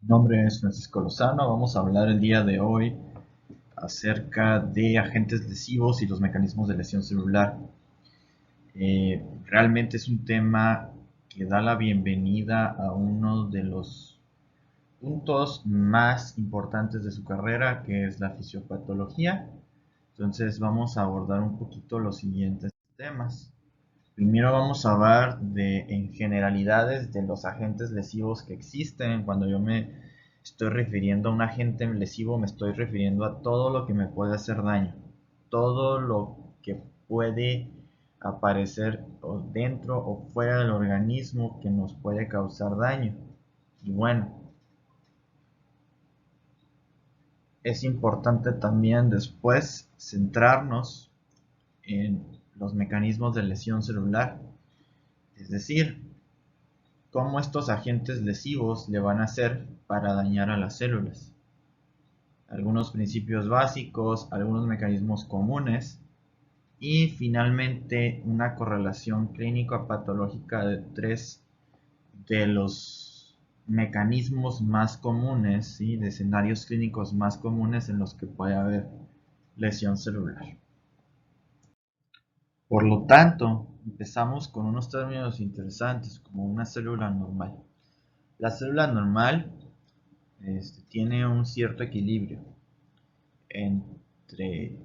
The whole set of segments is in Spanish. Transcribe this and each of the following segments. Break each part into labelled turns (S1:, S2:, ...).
S1: Mi nombre es Francisco Lozano. Vamos a hablar el día de hoy acerca de agentes lesivos y los mecanismos de lesión celular. Realmente es un tema que da la bienvenida a uno de los puntos más importantes de su carrera, que es la fisiopatología. Entonces vamos a abordar un poquito los siguientes temas. Primero vamos a hablar en generalidades de los agentes lesivos que existen. Cuando yo me estoy refiriendo a un agente lesivo, me estoy refiriendo a todo lo que me puede hacer daño, todo lo que puede aparecer dentro o fuera del organismo que nos puede causar daño. Y bueno, es importante también después centrarnos en los mecanismos de lesión celular, es decir, cómo estos agentes lesivos le van a hacer para dañar a las células. Algunos principios básicos, algunos mecanismos comunes y finalmente una correlación clínico-patológica de tres de los mecanismos más comunes, ¿sí? De escenarios clínicos más comunes en los que puede haber lesión celular. Por lo tanto, empezamos con unos términos interesantes como una célula normal. La célula normal tiene un cierto equilibrio entre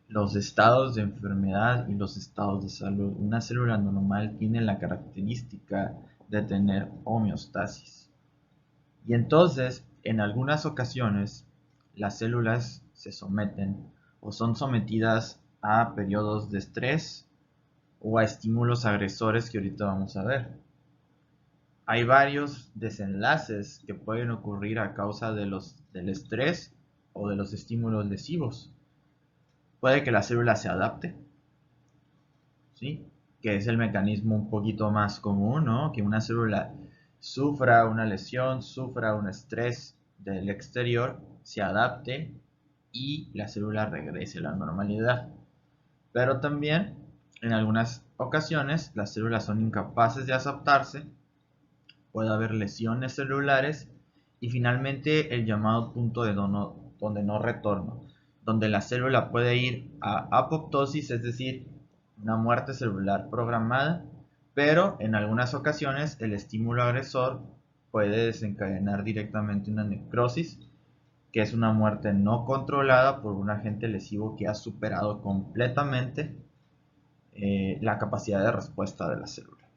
S1: los estados de enfermedad y los estados de salud. Una célula normal tiene la característica de tener homeostasis. Y entonces, en algunas ocasiones, las células se someten o son sometidas a periodos de estrés o a estímulos agresores que ahorita vamos a ver. Hay varios desenlaces que pueden ocurrir a causa del estrés o de los estímulos lesivos. Puede que la célula se adapte, ¿sí? Que es el mecanismo un poquito más común, ¿no? Que una célula sufra una lesión, sufra un estrés del exterior, se adapte y la célula regrese a la normalidad. Pero también, en algunas ocasiones, las células son incapaces de adaptarse, puede haber lesiones celulares y finalmente el llamado punto donde no retorno, donde la célula puede ir a apoptosis, es decir, una muerte celular programada, pero en algunas ocasiones el estímulo agresor puede desencadenar directamente una necrosis, que es una muerte no controlada por un agente lesivo que ha superado completamente la capacidad de respuesta de la célula.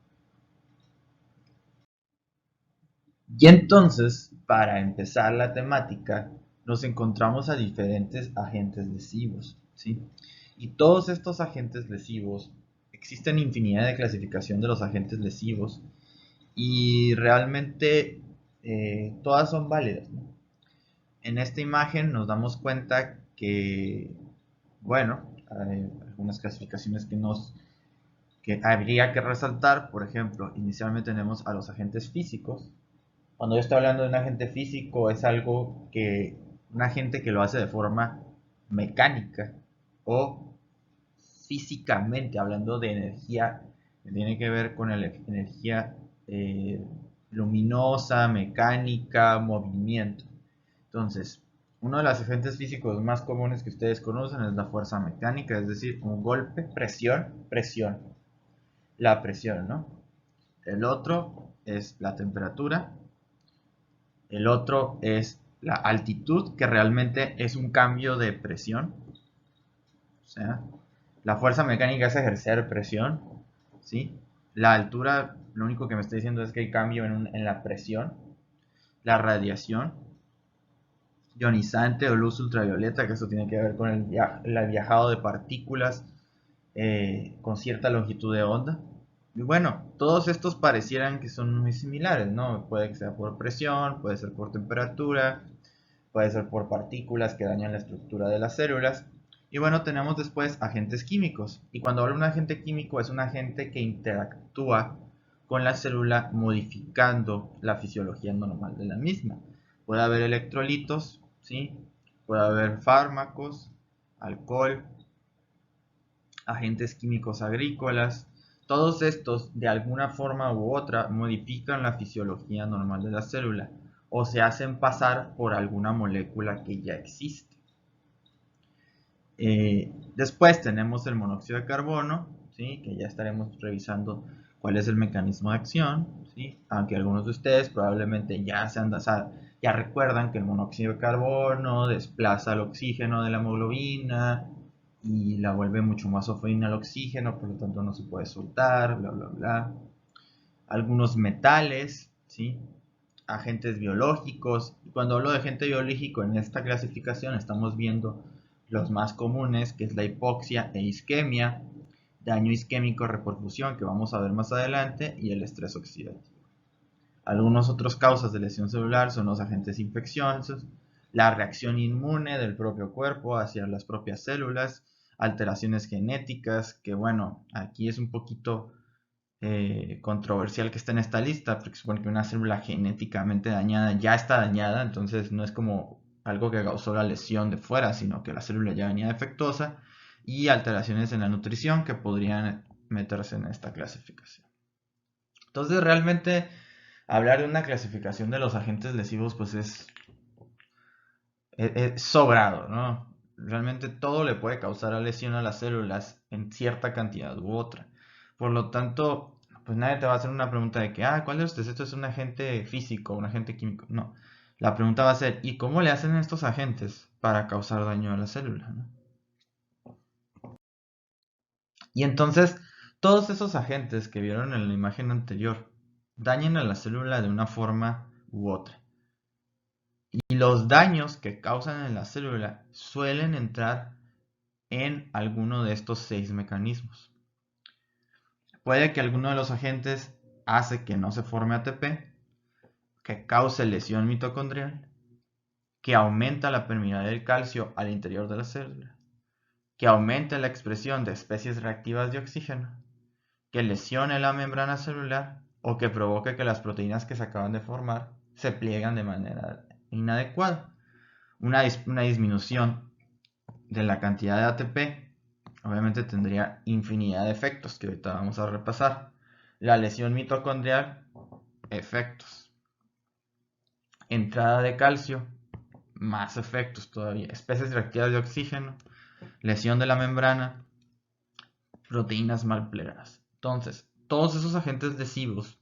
S1: Y entonces, para empezar la temática, nos encontramos a diferentes agentes lesivos, ¿sí? Y todos estos agentes lesivos, existen infinidad de clasificación de los agentes lesivos y realmente todas son válidas, ¿no? En esta imagen nos damos cuenta que, bueno, hay algunas clasificaciones que habría que resaltar. Por ejemplo, inicialmente tenemos a los agentes físicos. Cuando yo estoy hablando de un agente físico, es algo que un agente que lo hace de forma mecánica o físicamente, hablando de energía, que tiene que ver con la energía eh, luminosa, mecánica, movimiento. Entonces, uno de los agentes físicos más comunes que ustedes conocen es la fuerza mecánica, es decir, un golpe, presión, presión, la presión, ¿no? El otro es la temperatura. El otro es la altitud, que realmente es un cambio de presión. O sea, la fuerza mecánica es ejercer presión, ¿sí? La altura, lo único que me está diciendo es que hay cambio en la presión. La radiación ionizante o luz ultravioleta, que eso tiene que ver con el viajado de partículas con cierta longitud de onda. Y bueno, todos estos parecieran que son muy similares, ¿no? Puede que sea por presión, puede ser por temperatura, puede ser por partículas que dañan la estructura de las células. Y bueno, tenemos después agentes químicos. Y cuando hablo de un agente químico es un agente que interactúa con la célula modificando la fisiología normal de la misma. Puede haber electrolitos, ¿sí? Puede haber fármacos, alcohol, agentes químicos agrícolas. Todos estos, de alguna forma u otra, modifican la fisiología normal de la célula o se hacen pasar por alguna molécula que ya existe. Después tenemos el monóxido de carbono, ¿sí? Que ya estaremos revisando cuál es el mecanismo de acción, ¿sí? Aunque algunos de ustedes probablemente ya recuerdan que el monóxido de carbono desplaza el oxígeno de la hemoglobina y la vuelve mucho más afín al oxígeno, por lo tanto no se puede soltar, bla, bla, bla. Algunos metales, ¿sí? Agentes biológicos. Cuando hablo de agente biológico en esta clasificación estamos viendo los más comunes, que es la hipoxia e isquemia, daño isquémico, reperfusión, que vamos a ver más adelante, y el estrés oxidativo. Algunas otras causas de lesión celular son los agentes infecciosos, la reacción inmune del propio cuerpo hacia las propias células, alteraciones genéticas, que bueno, aquí es un poquito controversial que esté en esta lista, porque supone que una célula genéticamente dañada ya está dañada, entonces no es como algo que causó la lesión de fuera, sino que la célula ya venía defectuosa, y alteraciones en la nutrición que podrían meterse en esta clasificación. Entonces realmente hablar de una clasificación de los agentes lesivos pues es sobrado, ¿no? Realmente todo le puede causar lesión a las células en cierta cantidad u otra. Por lo tanto, pues nadie te va a hacer una pregunta de que, ¿cuál de estos es un agente físico, un agente químico? No. La pregunta va a ser, ¿y cómo le hacen estos agentes para causar daño a la célula, ¿no? Y entonces, todos esos agentes que vieron en la imagen anterior dañan a la célula de una forma u otra. Y los daños que causan en la célula suelen entrar en alguno de estos 6 mecanismos. Puede que alguno de los agentes hace que no se forme ATP, que cause lesión mitocondrial, que aumenta la permeabilidad del calcio al interior de la célula, que aumente la expresión de especies reactivas de oxígeno, que lesione la membrana celular o que provoque que las proteínas que se acaban de formar se pliegan de manera inadecuada. Una disminución de la cantidad de ATP obviamente tendría infinidad de efectos que ahorita vamos a repasar. La lesión mitocondrial, efectos. Entrada de calcio, más efectos todavía. Especies reactivas de oxígeno, lesión de la membrana, proteínas mal plegadas. Entonces, todos esos agentes lesivos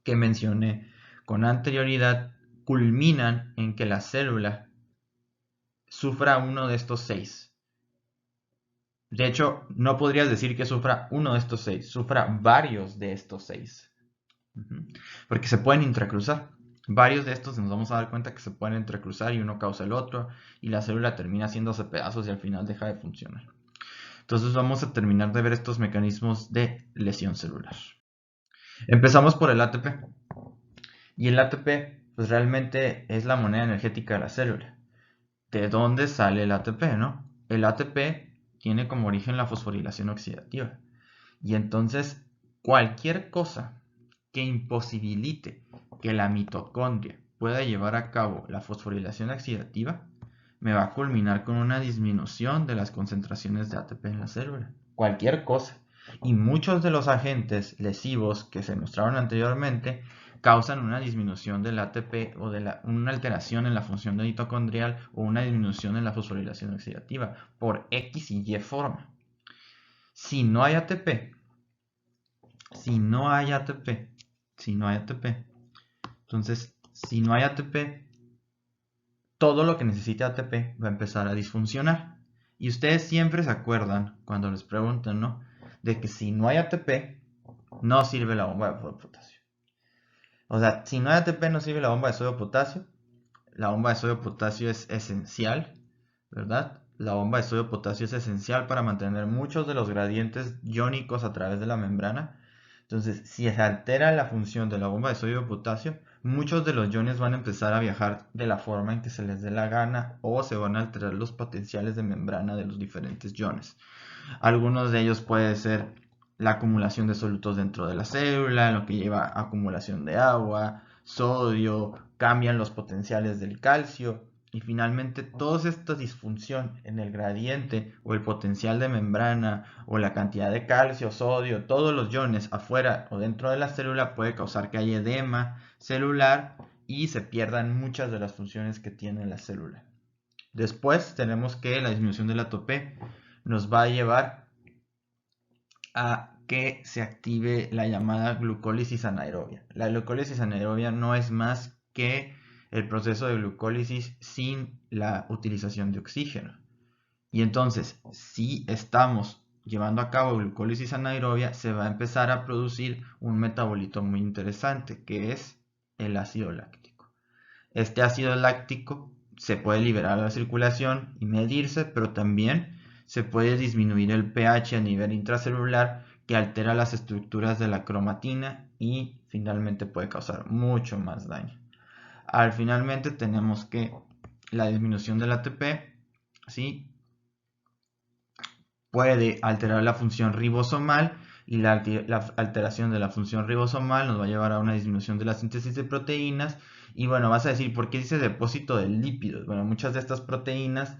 S1: que mencioné con anterioridad culminan en que la célula sufra uno de estos 6. De hecho, no podrías decir que sufra uno de estos 6, sufra varios de estos 6. Porque se pueden intercruzar. Varios de estos nos vamos a dar cuenta que se pueden entrecruzar y uno causa el otro y la célula termina haciéndose pedazos y al final deja de funcionar. Entonces vamos a terminar de ver estos mecanismos de lesión celular. Empezamos por el ATP. Y el ATP pues realmente es la moneda energética de la célula. ¿De dónde sale el ATP, no? El ATP tiene como origen la fosforilación oxidativa. Y entonces cualquier cosa que imposibilite que la mitocondria pueda llevar a cabo la fosforilación oxidativa me va a culminar con una disminución de las concentraciones de ATP en la célula. Cualquier cosa. Y muchos de los agentes lesivos que se mostraron anteriormente causan una disminución del ATP o una alteración en la función mitocondrial o una disminución en la fosforilación oxidativa por X y Y forma. Si no hay ATP, si no hay ATP, entonces si no hay ATP, todo lo que necesite ATP va a empezar a disfuncionar. Y ustedes siempre se acuerdan cuando les preguntan, ¿no? De que si no hay ATP, no sirve la bomba de sodio potasio. O sea, si no hay ATP, no sirve la bomba de sodio potasio. La bomba de sodio potasio es esencial, ¿verdad? La bomba de sodio potasio es esencial para mantener muchos de los gradientes iónicos a través de la membrana. Entonces, si se altera la función de la bomba de sodio potasio, muchos de los iones van a empezar a viajar de la forma en que se les dé la gana o se van a alterar los potenciales de membrana de los diferentes iones. Algunos de ellos puede ser la acumulación de solutos dentro de la célula, lo que lleva a acumulación de agua, sodio, cambian los potenciales del calcio y finalmente toda esta disfunción en el gradiente o el potencial de membrana o la cantidad de calcio, sodio, todos los iones afuera o dentro de la célula puede causar que haya edema celular y se pierdan muchas de las funciones que tiene la célula. Después tenemos que la disminución del ATP nos va a llevar a que se active la llamada glucólisis anaerobia. La glucólisis anaerobia no es más que el proceso de glucólisis sin la utilización de oxígeno. Y entonces, si estamos llevando a cabo glucólisis anaerobia, se va a empezar a producir un metabolito muy interesante, que es el ácido láctico. Este ácido láctico se puede liberar a la circulación y medirse, pero también se puede disminuir el pH a nivel intracelular, que altera las estructuras de la cromatina y finalmente puede causar mucho más daño. Finalmente tenemos que la disminución del ATP, ¿sí?, puede alterar la función ribosomal, y la alteración de la función ribosomal nos va a llevar a una disminución de la síntesis de proteínas. Y bueno, vas a decir, ¿por qué dice depósito de lípidos? Bueno, muchas de estas proteínas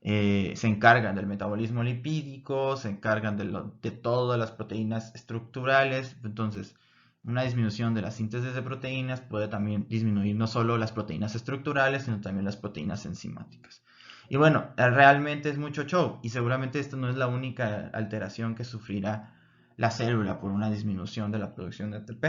S1: se encargan del metabolismo lipídico, se encargan de todas las proteínas estructurales. Entonces, una disminución de la síntesis de proteínas puede también disminuir no solo las proteínas estructurales, sino también las proteínas enzimáticas. Y bueno, realmente es mucho show, y seguramente esta no es la única alteración que sufrirá la célula por una disminución de la producción de ATP.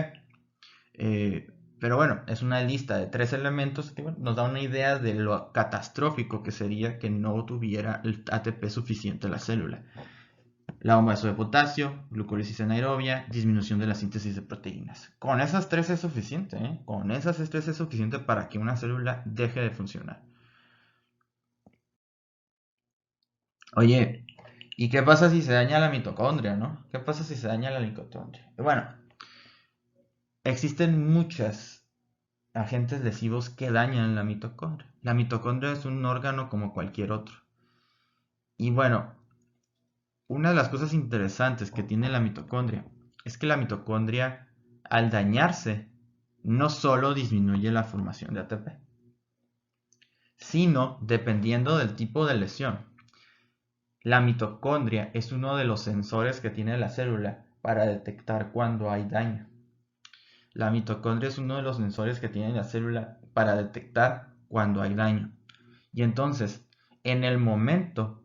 S1: Pero bueno, es una lista de 3 elementos que nos da una idea de lo catastrófico que sería que no tuviera el ATP suficiente en la célula. La bomba de potasio, glucólisis anaerobia, disminución de la síntesis de proteínas. Con esas 3 es suficiente, ¿eh? Con esas 3 es suficiente para que una célula deje de funcionar. Oye, ¿y qué pasa si se daña la mitocondria, no? ¿Qué pasa si se daña la mitocondria? Bueno, existen muchos agentes lesivos que dañan la mitocondria. La mitocondria es un órgano como cualquier otro. Y bueno, una de las cosas interesantes que tiene la mitocondria es que la mitocondria, al dañarse, no solo disminuye la formación de ATP, sino, dependiendo del tipo de lesión, la mitocondria es uno de los sensores que tiene la célula para detectar cuando hay daño. La mitocondria es uno de los sensores que tiene la célula para detectar cuando hay daño. Y entonces, en el momento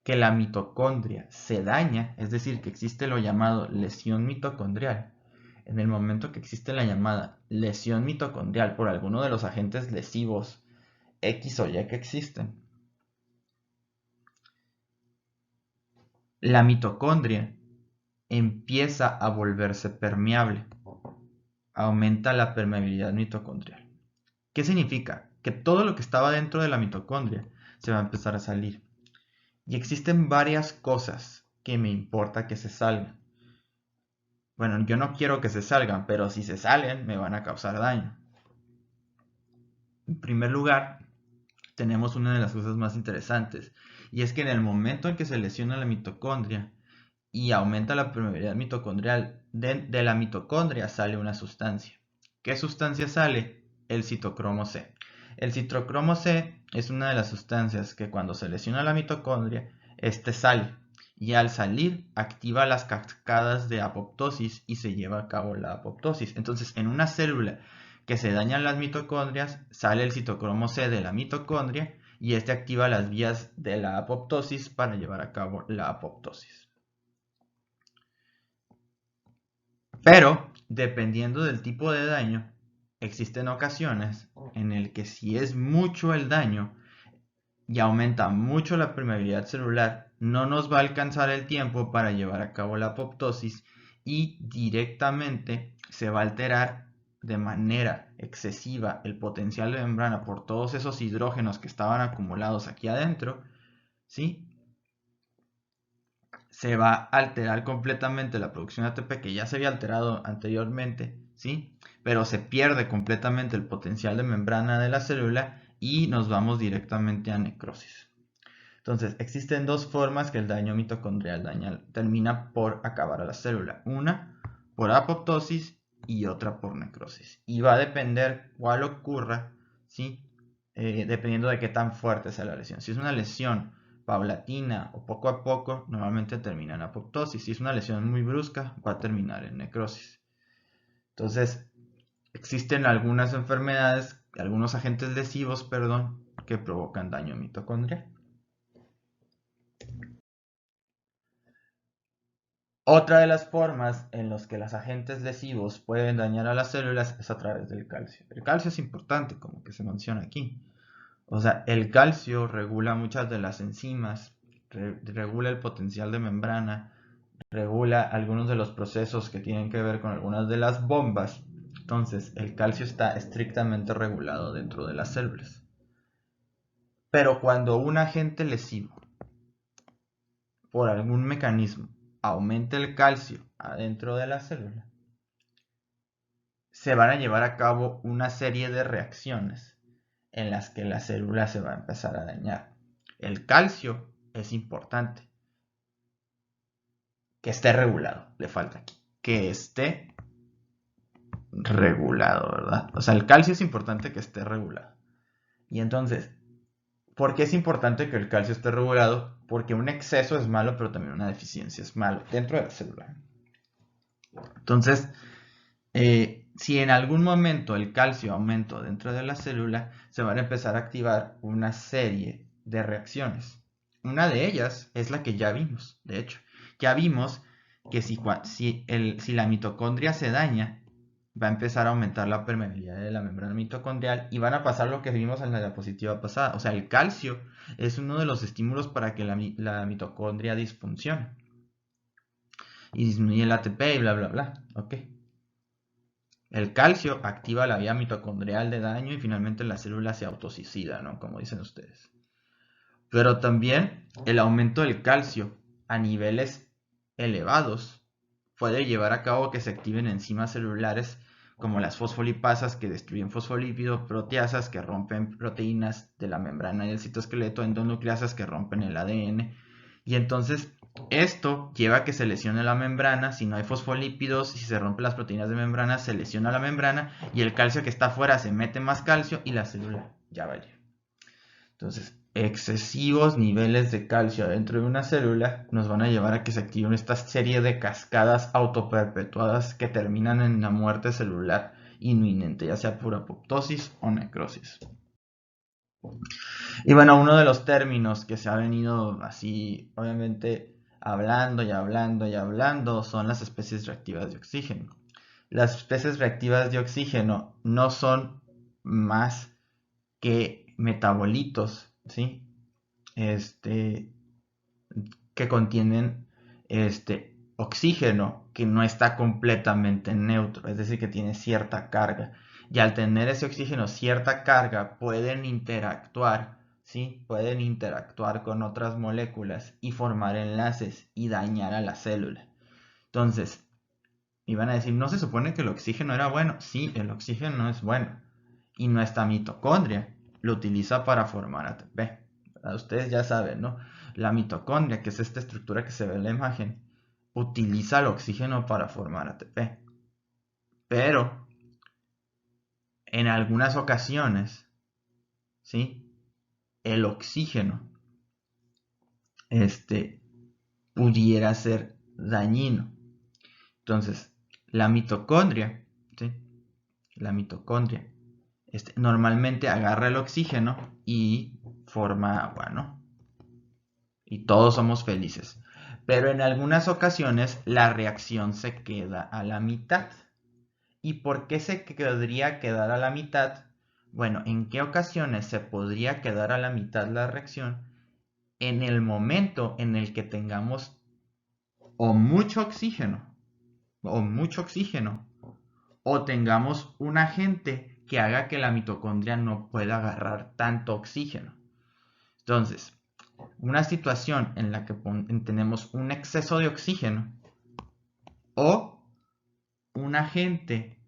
S1: que la mitocondria se daña, es decir, que existe lo llamado lesión mitocondrial, en el momento que existe la llamada lesión mitocondrial por alguno de los agentes lesivos X o Y que existen, la mitocondria empieza a volverse permeable, aumenta la permeabilidad mitocondrial. ¿Qué significa? Que todo lo que estaba dentro de la mitocondria se va a empezar a salir. Y existen varias cosas que me importa que se salgan. Bueno, yo no quiero que se salgan, pero si se salen me van a causar daño. En primer lugar, tenemos una de las cosas más interesantes, y es que en el momento en que se lesiona la mitocondria y aumenta la permeabilidad mitocondrial, de la mitocondria sale una sustancia. ¿Qué sustancia sale? El citocromo C. El citocromo C es una de las sustancias que cuando se lesiona la mitocondria, este sale, y al salir activa las cascadas de apoptosis y se lleva a cabo la apoptosis. Entonces, en una célula que se dañan las mitocondrias, sale el citocromo C de la mitocondria y este activa las vías de la apoptosis para llevar a cabo la apoptosis. Pero, dependiendo del tipo de daño, existen ocasiones en el que si es mucho el daño y aumenta mucho la permeabilidad celular, no nos va a alcanzar el tiempo para llevar a cabo la apoptosis y directamente se va a alterar de manera excesiva el potencial de membrana por todos esos hidrógenos que estaban acumulados aquí adentro, ¿sí? Se va a alterar completamente la producción de ATP, que ya se había alterado anteriormente, ¿sí? Pero se pierde completamente el potencial de membrana de la célula y nos vamos directamente a necrosis. Entonces, existen dos formas que el daño mitocondrial termina por acabar a la célula. Una por apoptosis y otra por necrosis. Y va a depender cuál ocurra, ¿sí? Dependiendo de qué tan fuerte sea la lesión. Si es una lesión paulatina o poco a poco, normalmente termina en apoptosis. Si es una lesión muy brusca, va a terminar en necrosis. Entonces, Existen algunas enfermedades, algunos agentes lesivos, perdón, que provocan daño mitocondrial. Otra de las formas en las que los agentes lesivos pueden dañar a las células es a través del calcio. El calcio es importante, como que se menciona aquí. O sea, el calcio regula muchas de las enzimas, regula el potencial de membrana, regula algunos de los procesos que tienen que ver con algunas de las bombas. Entonces, el calcio está estrictamente regulado dentro de las células. Pero cuando un agente lesivo, por algún mecanismo, aumenta el calcio adentro de la célula, se van a llevar a cabo una serie de reacciones en las que la célula se va a empezar a dañar. El calcio es importante. Que esté regulado, le falta aquí. Que esté regulado, ¿verdad? O sea, el calcio es importante que esté regulado. Y entonces, ¿por qué es importante que el calcio esté regulado? Porque un exceso es malo, pero también una deficiencia es malo dentro de la célula. Entonces, si en algún momento el calcio aumenta dentro de la célula, se van a empezar a activar una serie de reacciones. Una de ellas es la que ya vimos, de hecho. Ya vimos que si la mitocondria se daña, va a empezar a aumentar la permeabilidad de la membrana mitocondrial y van a pasar lo que vimos en la diapositiva pasada. O sea, el calcio es uno de los estímulos para que la mitocondria disfuncione. Y disminuye el ATP y bla, bla, bla. Ok. El calcio activa la vía mitocondrial de daño y finalmente la célula se autosuicida, ¿no? Como dicen ustedes. Pero también el aumento del calcio a niveles elevados puede llevar a cabo que se activen enzimas celulares como las fosfolipasas que destruyen fosfolípidos, proteasas que rompen proteínas de la membrana del citoesqueleto, endonucleasas que rompen el ADN. Y entonces esto lleva a que se lesione la membrana. Si no hay fosfolípidos, si se rompen las proteínas de membrana, se lesiona la membrana y el calcio que está afuera se mete más calcio y la célula ya valió. Entonces, excesivos niveles de calcio dentro de una célula nos van a llevar a que se activen esta serie de cascadas autoperpetuadas que terminan en la muerte celular inminente, ya sea por apoptosis o necrosis. Y bueno, uno de los términos que se ha venido así, obviamente, hablando y hablando y hablando son las especies reactivas de oxígeno. Las especies reactivas de oxígeno no son más que metabolitos, ¿sí? Que contienen oxígeno que no está completamente neutro, es decir, que tiene cierta carga. Y al tener ese oxígeno cierta carga, pueden interactuar, ¿sí? Pueden interactuar con otras moléculas y formar enlaces y dañar a la célula. Entonces, iban a decir, ¿no se supone que el oxígeno era bueno? Sí, el oxígeno es bueno. Y nuestra mitocondria lo utiliza para formar ATP. Ustedes ya saben, ¿no? La mitocondria, que es esta estructura que se ve en la imagen, utiliza el oxígeno para formar ATP. Pero, en algunas ocasiones, ¿sí? El oxígeno, pudiera ser dañino. Entonces, la mitocondria, ¿sí? La mitocondria normalmente agarra el oxígeno y forma agua, ¿no? Y todos somos felices. Pero en algunas ocasiones la reacción se queda a la mitad. ¿Y por qué se podría quedar a la mitad? Bueno, ¿en qué ocasiones se podría quedar a la mitad la reacción? En el momento en el que tengamos o mucho oxígeno, o tengamos un agente que haga que la mitocondria no pueda agarrar tanto oxígeno. Entonces, una situación en la que tenemos un exceso de oxígeno o un agente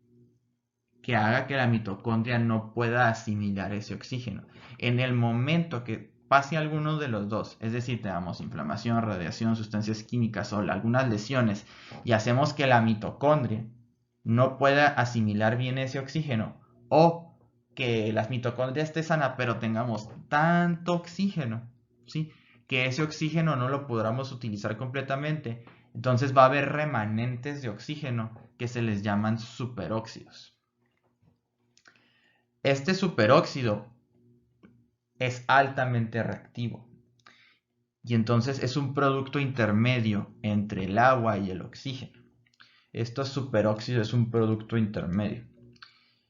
S1: que haga que la mitocondria no pueda asimilar ese oxígeno. En el momento que pase alguno de los dos, es decir, tenemos inflamación, radiación, sustancias químicas o algunas lesiones y hacemos que la mitocondria no pueda asimilar bien ese oxígeno o que las mitocondrias esté sana pero tengamos tanto oxígeno, ¿sí? Que ese oxígeno no lo podamos utilizar completamente, entonces va a haber remanentes de oxígeno que se les llaman superóxidos. Este superóxido es altamente reactivo y entonces es un producto intermedio entre el agua y el oxígeno. Este superóxido es un producto intermedio.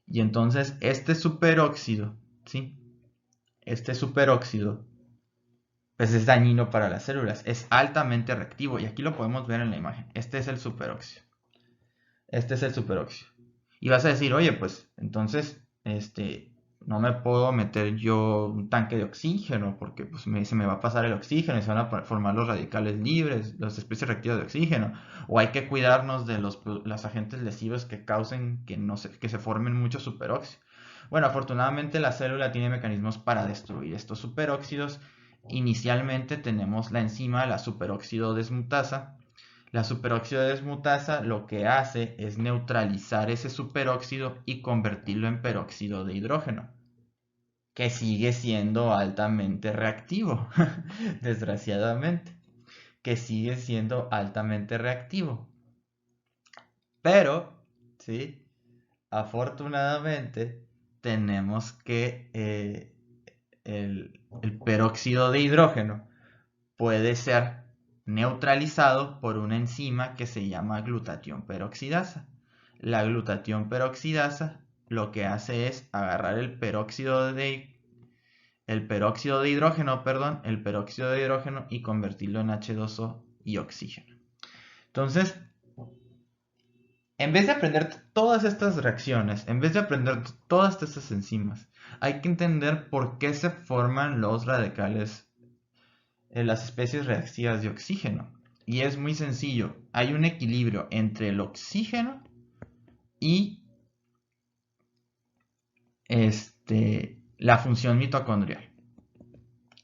S1: Y entonces este superóxido, ¿sí? Este superóxido pues es dañino para las células, es altamente reactivo y aquí lo podemos ver en la imagen. Este es el superóxido. Este es el superóxido. Y vas a decir, oye, pues entonces, no me puedo meter yo un tanque de oxígeno porque pues, se me va a pasar el oxígeno y se van a formar los radicales libres, las especies reactivas de oxígeno. O hay que cuidarnos de los agentes lesivos que causen que se formen muchos superóxidos. Bueno, afortunadamente la célula tiene mecanismos para destruir estos superóxidos. Inicialmente tenemos la enzima, la superóxido desmutasa. La superóxido desmutasa lo que hace es neutralizar ese superóxido y convertirlo en peróxido de hidrógeno, que sigue siendo altamente reactivo, desgraciadamente, que sigue siendo altamente reactivo. Pero, ¿sí? Afortunadamente, tenemos que el peróxido de hidrógeno puede ser neutralizado por una enzima que se llama glutatión peroxidasa. La glutatión peroxidasa lo que hace es agarrar el peróxido de hidrógeno, perdón, el peróxido de hidrógeno y convertirlo en H2O y oxígeno. Entonces, en vez de aprender todas estas reacciones, en vez de aprender todas estas enzimas, hay que entender por qué se forman los radicales en las especies reactivas de oxígeno. Y es muy sencillo. Hay un equilibrio entre el oxígeno y la función mitocondrial.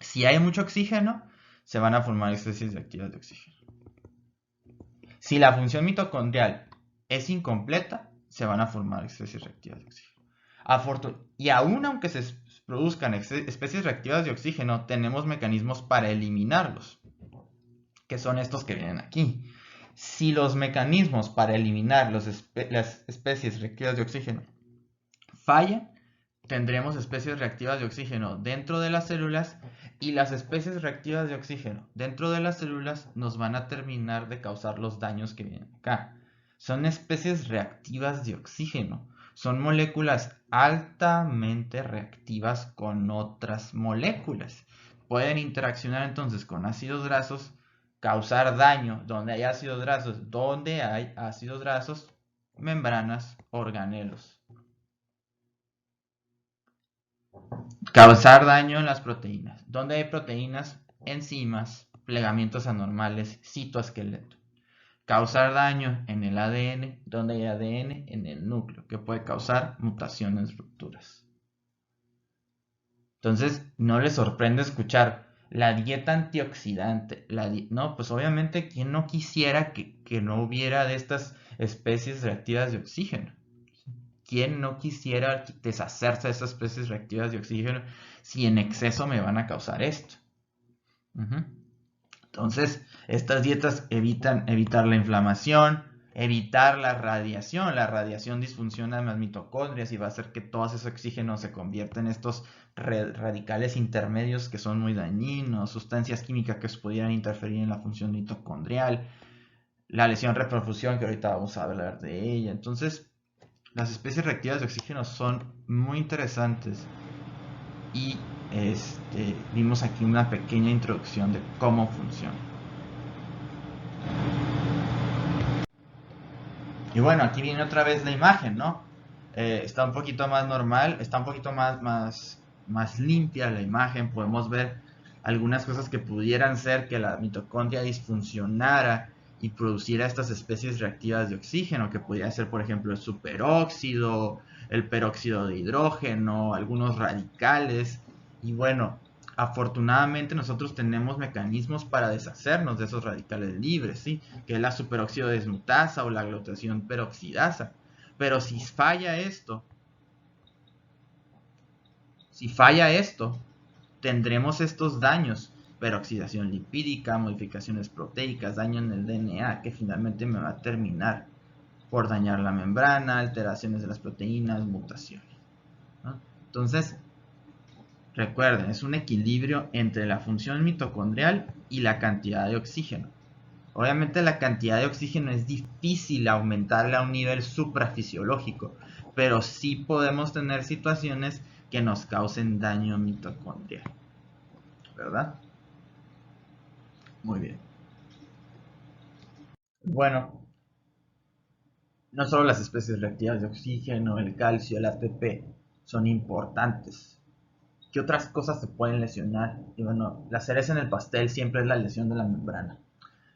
S1: Si hay mucho oxígeno, se van a formar especies reactivas de oxígeno. Si la función mitocondrial es incompleta, se van a formar especies reactivas de oxígeno. Y aún aunque se produzcan especies reactivas de oxígeno, tenemos mecanismos para eliminarlos, que son estos que vienen aquí. Si los mecanismos para eliminar las especies reactivas de oxígeno fallan, tendremos especies reactivas de oxígeno dentro de las células y las especies reactivas de oxígeno dentro de las células nos van a terminar de causar los daños que vienen acá. Son especies reactivas de oxígeno. Son moléculas altamente reactivas con otras moléculas. Pueden interaccionar entonces con ácidos grasos, causar daño donde hay ácidos grasos. Donde hay ácidos grasos, membranas, organelos. Causar daño en las proteínas. Donde hay proteínas, enzimas, plegamientos anormales, citoesqueleto. Causar daño en el ADN, donde hay ADN en el núcleo, que puede causar mutaciones, rupturas. Entonces, no les sorprende escuchar la dieta antioxidante. No, pues obviamente, ¿quién no quisiera que no hubiera de estas especies reactivas de oxígeno? ¿Quién no quisiera deshacerse de esas especies reactivas de oxígeno si en exceso me van a causar esto? Entonces, estas dietas evitar la inflamación, evitar la radiación. La radiación disfunciona las mitocondrias y va a hacer que todo ese oxígeno se convierta en estos radicales intermedios que son muy dañinos, sustancias químicas que pudieran interferir en la función mitocondrial, la lesión reperfusión, que ahorita vamos a hablar de ella. Entonces, las especies reactivas de oxígeno son muy interesantes y vimos aquí una pequeña introducción de cómo funciona. Y bueno, aquí viene otra vez la imagen, ¿no? Está un poquito más normal, está un poquito más limpia la imagen. Podemos ver algunas cosas que pudieran ser que la mitocondria disfuncionara y produciera estas especies reactivas de oxígeno, que podría ser, por ejemplo, el superóxido, el peróxido de hidrógeno, algunos radicales. Y bueno, afortunadamente nosotros tenemos mecanismos para deshacernos de esos radicales libres, ¿sí? Que es la superóxido desmutasa o la glutatión peroxidasa. Pero si falla esto, tendremos estos daños, peroxidación lipídica, modificaciones proteicas, daño en el DNA, que finalmente me va a terminar por dañar la membrana, alteraciones de las proteínas, mutaciones, ¿no? Entonces, recuerden, es un equilibrio entre la función mitocondrial y la cantidad de oxígeno. Obviamente la cantidad de oxígeno es difícil aumentarla a un nivel suprafisiológico, pero sí podemos tener situaciones que nos causen daño mitocondrial, ¿verdad? Muy bien. Bueno, no solo las especies reactivas de oxígeno, el calcio, el ATP son importantes. ¿Qué otras cosas se pueden lesionar? Y bueno, la cereza en el pastel siempre es la lesión de la membrana.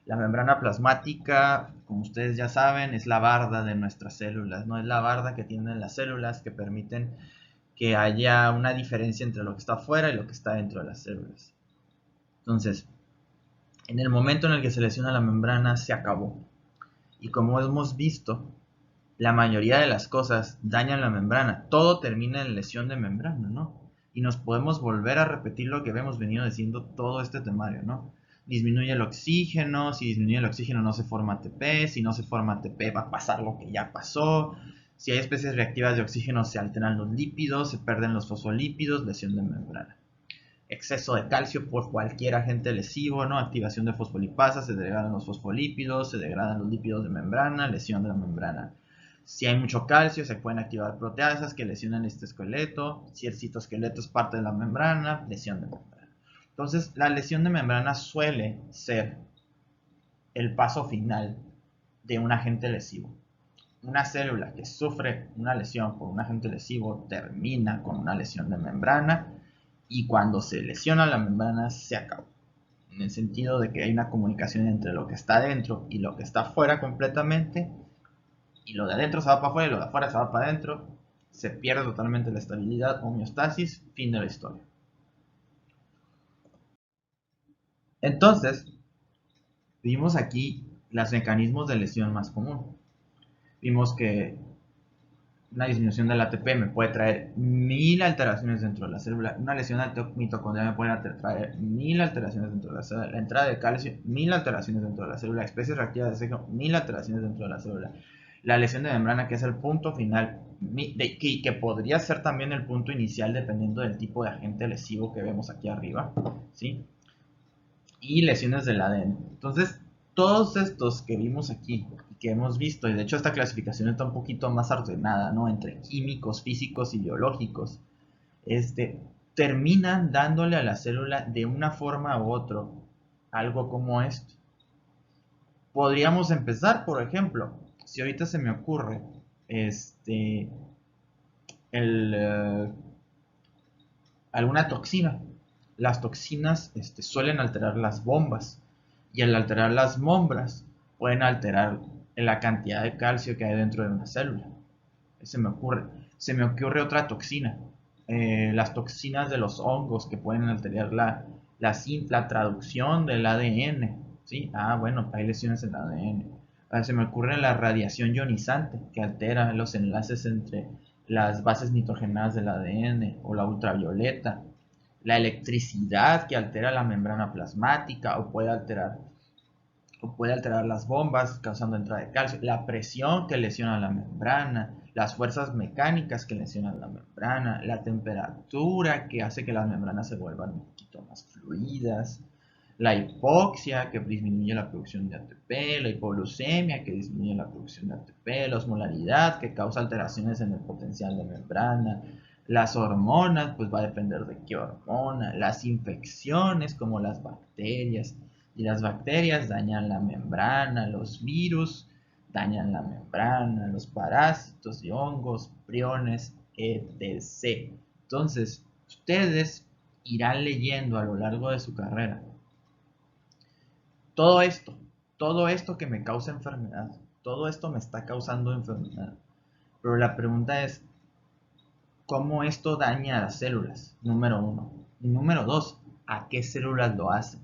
S1: La membrana plasmática, como ustedes ya saben, es la barda de nuestras células, no es la barda que tienen las células que permiten que haya una diferencia entre lo que está afuera y lo que está dentro de las células. Entonces, en el momento en el que se lesiona la membrana, se acabó. Y como hemos visto, la mayoría de las cosas dañan la membrana. Todo termina en lesión de membrana, ¿no? Y nos podemos volver a repetir lo que hemos venido diciendo todo este temario, ¿no? Disminuye el oxígeno, si disminuye el oxígeno no se forma ATP, si no se forma ATP va a pasar lo que ya pasó. Si hay especies reactivas de oxígeno se alteran los lípidos, se pierden los fosfolípidos, lesión de membrana. Exceso de calcio por cualquier agente lesivo, ¿no? Activación de fosfolipasa, se degradan los fosfolípidos, se degradan los lípidos de membrana, lesión de la membrana. Si hay mucho calcio, se pueden activar proteasas que lesionan este esqueleto. Si el citoesqueleto es parte de la membrana, lesión de membrana. Entonces, la lesión de membrana suele ser el paso final de un agente lesivo. Una célula que sufre una lesión por un agente lesivo termina con una lesión de membrana y cuando se lesiona la membrana se acabó. En el sentido de que hay una comunicación entre lo que está dentro y lo que está afuera completamente, y lo de adentro se va para afuera y lo de afuera se va para adentro, se pierde totalmente la estabilidad, homeostasis, fin de la historia. Entonces, vimos aquí los mecanismos de lesión más común. Vimos que una disminución del ATP me puede traer 1000 alteraciones dentro de la célula. Una lesión mitocondrial me puede traer 1000 alteraciones dentro de la célula. La entrada de calcio, 1000 alteraciones dentro de la célula. Especies reactivas de oxígeno, 1000 alteraciones dentro de la célula. La lesión de membrana, que es el punto final, que podría ser también el punto inicial dependiendo del tipo de agente lesivo que vemos aquí arriba, ¿sí? Y lesiones del ADN. Entonces, todos estos que vimos aquí y que hemos visto, y de hecho esta clasificación está un poquito más ordenada, ¿no? Entre químicos, físicos y biológicos, este, terminan dándole a la célula de una forma u otra algo como esto. Podríamos empezar, por ejemplo, si ahorita se me ocurre, el, alguna toxina. Las toxinas suelen alterar las bombas y al alterar las bombas pueden alterar la cantidad de calcio que hay dentro de una célula. Se me ocurre. Se me ocurre otra toxina. Las toxinas de los hongos que pueden alterar la traducción del ADN. ¿Sí? Ah, bueno, hay lesiones en el ADN. Se me ocurre la radiación ionizante que altera los enlaces entre las bases nitrogenadas del ADN o la ultravioleta, la electricidad que altera la membrana plasmática o puede alterar las bombas causando entrada de calcio, la presión que lesiona la membrana, las fuerzas mecánicas que lesionan la membrana, la temperatura que hace que las membranas se vuelvan un poquito más fluidas, la hipoxia que disminuye la producción de ATP, la hipoglucemia que disminuye la producción de ATP, la osmolaridad que causa alteraciones en el potencial de membrana, las hormonas, pues va a depender de qué hormona, las infecciones como las bacterias, y las bacterias dañan la membrana, los virus dañan la membrana, los parásitos y hongos, priones, etc. Entonces, ustedes irán leyendo a lo largo de su carrera todo esto, todo esto que me causa enfermedad, todo esto me está causando enfermedad. Pero la pregunta es, ¿cómo esto daña a las células? Número uno. Y número dos, ¿a qué células lo hace?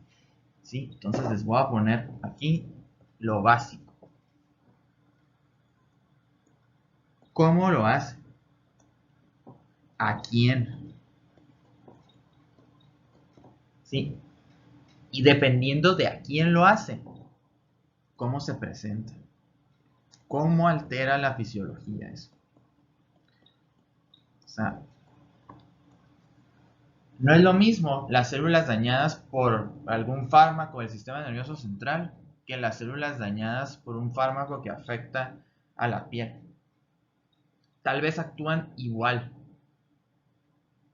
S1: ¿Sí? Entonces les voy a poner aquí lo básico. ¿Cómo lo hace? ¿A quién? ¿Sí? Y dependiendo de a quién lo hace, ¿cómo se presenta? ¿Cómo altera la fisiología eso? O sea, No es lo mismo las células dañadas por algún fármaco del sistema nervioso central que las células dañadas por un fármaco que afecta a la piel. Tal vez actúan igual.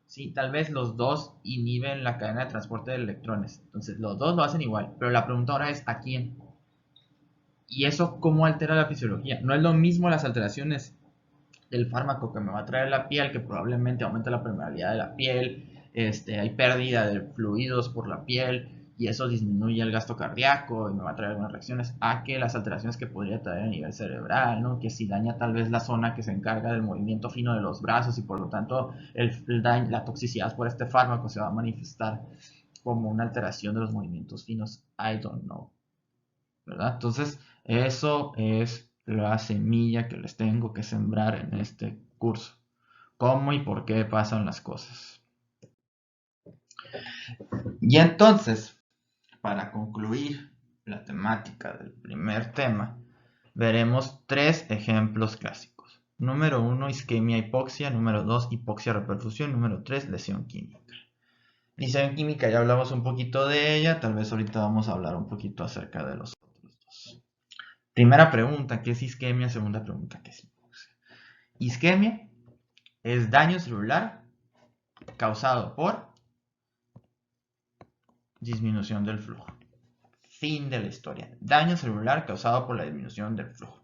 S1: Sí, tal vez los dos inhiben la cadena de transporte de electrones. Entonces, los dos lo hacen igual. Pero la pregunta ahora es, ¿a quién? ¿Y eso cómo altera la fisiología? No es lo mismo las alteraciones del fármaco que me va a traer la piel, que probablemente aumenta la permeabilidad de la piel, hay pérdida de fluidos por la piel y eso disminuye el gasto cardíaco y me va a traer algunas reacciones, a que las alteraciones que podría traer a nivel cerebral, ¿no? Que si daña tal vez la zona que se encarga del movimiento fino de los brazos y por lo tanto la toxicidad por este fármaco se va a manifestar como una alteración de los movimientos finos, I don't know, ¿verdad? Entonces, eso es la semilla que les tengo que sembrar en este curso. ¿Cómo y por qué pasan las cosas? Y entonces, para concluir la temática del primer tema, veremos tres ejemplos clásicos. Número 1, isquemia hipoxia. Número 2, hipoxia reperfusión. Número 3, lesión química. Lesión química ya hablamos un poquito de ella, tal vez ahorita vamos a hablar un poquito acerca de los otros dos. Primera pregunta, ¿qué es isquemia? Segunda pregunta, ¿qué es hipoxia? Isquemia es daño celular causado por disminución del flujo. Fin de la historia. Daño celular causado por la disminución del flujo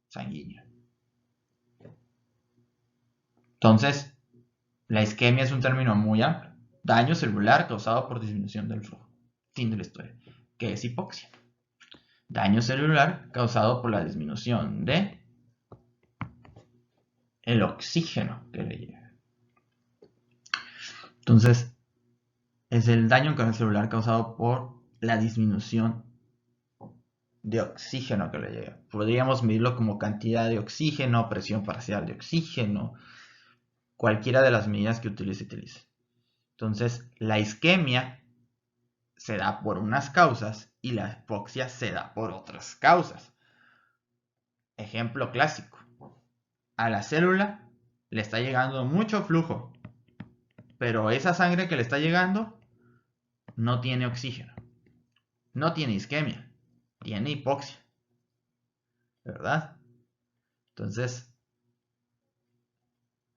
S1: sanguíneo. Entonces, la isquemia es un término muy amplio. Daño celular causado por disminución del flujo. Fin de la historia. ¿Qué es hipoxia? Daño celular causado por la disminución de el oxígeno que le llega. Entonces, es el daño celular causado por la disminución de oxígeno que le llega. Podríamos medirlo como cantidad de oxígeno, presión parcial de oxígeno, cualquiera de las medidas que utilice. Entonces, la isquemia se da por unas causas y la hipoxia se da por otras causas. Ejemplo clásico. A la célula le está llegando mucho flujo, pero esa sangre que le está llegando no tiene oxígeno. No tiene isquemia, tiene hipoxia. ¿Verdad? Entonces,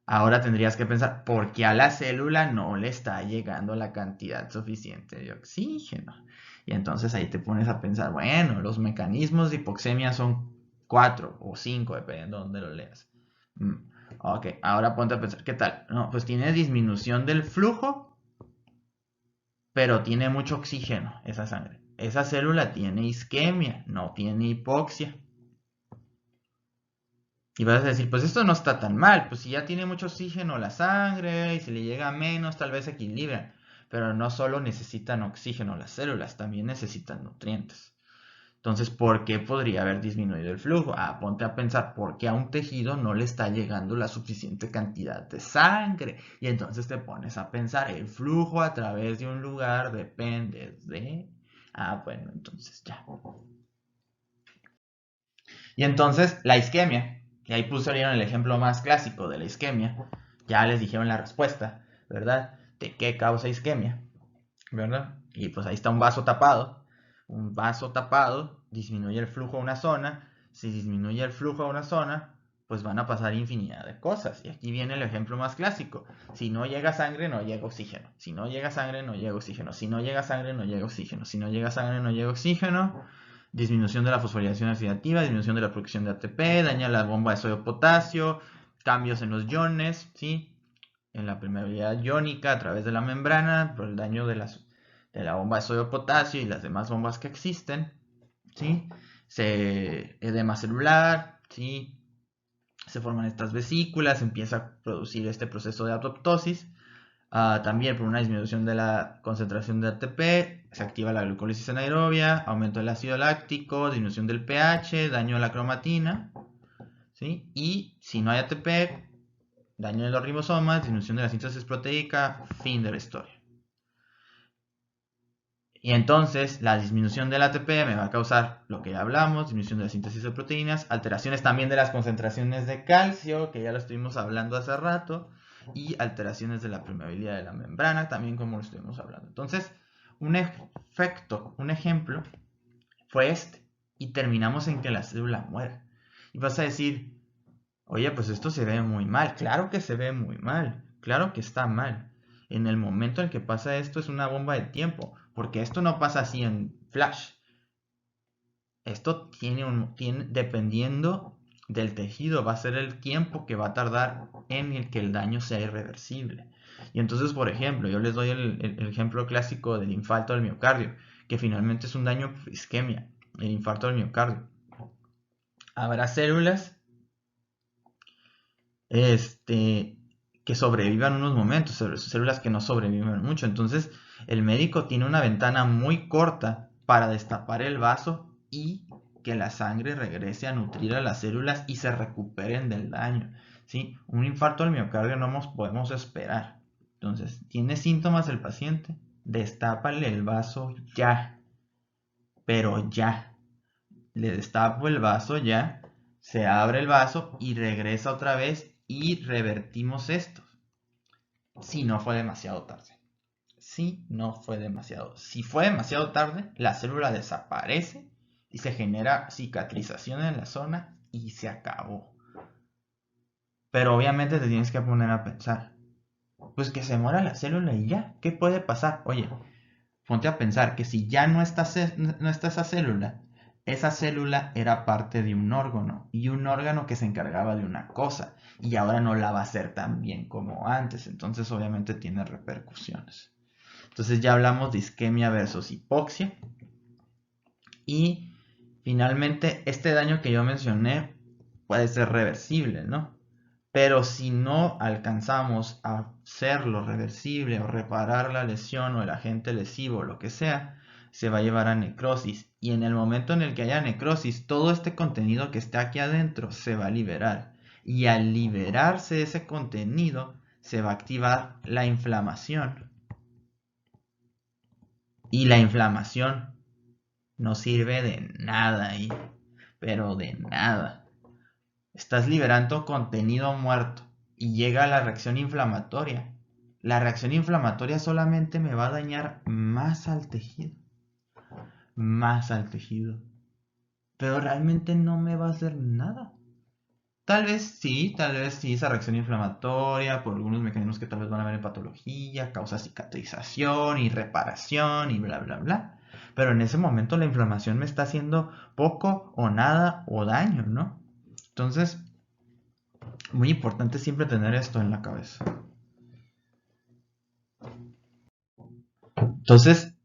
S1: ahora tendrías que pensar, ¿por qué a la célula no le está llegando la cantidad suficiente de oxígeno? Y entonces ahí te pones a pensar, bueno, los mecanismos de hipoxemia son 4 o 5, dependiendo de dónde lo leas. Ok, ahora ponte a pensar, ¿qué tal? No, pues tiene disminución del flujo, pero tiene mucho oxígeno esa sangre. Esa célula tiene isquemia, no tiene hipoxia. Y vas a decir, pues esto no está tan mal, pues si ya tiene mucho oxígeno la sangre y si le llega menos, tal vez se equilibran. Pero no solo necesitan oxígeno las células, también necesitan nutrientes. Entonces, ¿por qué podría haber disminuido el flujo? Ponte a pensar, ¿por qué a un tejido no le está llegando la suficiente cantidad de sangre? Y entonces te pones a pensar, el flujo a través de un lugar depende de... bueno, entonces ya. Y entonces, la isquemia, y ahí pusieron el ejemplo más clásico de la isquemia, ya les dijeron la respuesta, ¿verdad? ¿De qué causa isquemia? ¿Verdad? Y pues ahí está un vaso tapado disminuye el flujo a una zona, si disminuye el flujo a una zona, pues van a pasar infinidad de cosas. Y aquí viene el ejemplo más clásico. Si no llega sangre, no llega oxígeno. Si no llega sangre, no llega oxígeno. Si no llega sangre, no llega oxígeno. Si no llega sangre, no llega oxígeno. Disminución de la fosforilación oxidativa, disminución de la producción de ATP, daña la bomba de sodio potasio, cambios en los iones, ¿sí? En la permeabilidad iónica a través de la membrana, por el daño de la bomba de sodio potasio y las demás bombas que existen, ¿sí? Edema celular, ¿sí? Se forman estas vesículas, empieza a producir este proceso de apoptosis. También por una disminución de la concentración de ATP, se activa la glucólisis anaerobia, aumento del ácido láctico, disminución del pH, daño a la cromatina, ¿sí? Y si no hay ATP, daño de los ribosomas, disminución de la síntesis proteica, fin de la historia. Y entonces la disminución del ATP me va a causar lo que ya hablamos, disminución de la síntesis de proteínas, alteraciones también de las concentraciones de calcio, que ya lo estuvimos hablando hace rato, y alteraciones de la permeabilidad de la membrana, también como lo estuvimos hablando. Entonces, un ejemplo fue este, y terminamos en que la célula muere. Y vas a decir, oye, pues esto se ve muy mal. Claro que se ve muy mal, claro que está mal. En el momento en que pasa esto es una bomba de tiempo, porque esto no pasa así en flash. Esto dependiendo del tejido, va a ser el tiempo que va a tardar en el que el daño sea irreversible. Y entonces, por ejemplo, yo les doy el ejemplo clásico del infarto del miocardio, que finalmente es un daño por isquemia, el infarto del miocardio. Habrá células que sobrevivan unos momentos, células que no sobreviven mucho. Entonces, el médico tiene una ventana muy corta para destapar el vaso y que la sangre regrese a nutrir a las células y se recuperen del daño. ¿Sí? Un infarto al miocardio no nos podemos esperar. Entonces, ¿tiene síntomas el paciente? Destápale el vaso ya, pero ya. Le destapo el vaso ya, se abre el vaso y regresa otra vez y revertimos esto. Si no fue demasiado tarde. Si no fue demasiado. Si fue demasiado tarde, la célula desaparece y se genera cicatrización en la zona y se acabó. Pero obviamente te tienes que poner a pensar. Pues que se muera la célula y ya. ¿Qué puede pasar? Oye, ponte a pensar que si ya no está esa célula era parte de un órgano y un órgano que se encargaba de una cosa y ahora no la va a hacer tan bien como antes, entonces obviamente tiene repercusiones. Entonces ya hablamos de isquemia versus hipoxia y finalmente este daño que yo mencioné puede ser reversible, ¿no? Pero si no alcanzamos a hacerlo reversible o reparar la lesión o el agente lesivo o lo que sea, se va a llevar a necrosis. Y en el momento en el que haya necrosis, todo este contenido que está aquí adentro se va a liberar. Y al liberarse ese contenido, se va a activar la inflamación. Y la inflamación no sirve de nada ahí, pero de nada. Estás liberando contenido muerto y llega la reacción inflamatoria. La reacción inflamatoria solamente me va a dañar más al tejido, pero realmente no me va a hacer nada. Tal vez sí, esa reacción inflamatoria por algunos mecanismos que tal vez van a ver en patología, causa cicatrización y reparación y bla, bla, bla. Pero en ese momento la inflamación me está haciendo poco o nada o daño, ¿no? Entonces, muy importante siempre tener esto en la cabeza. Entonces,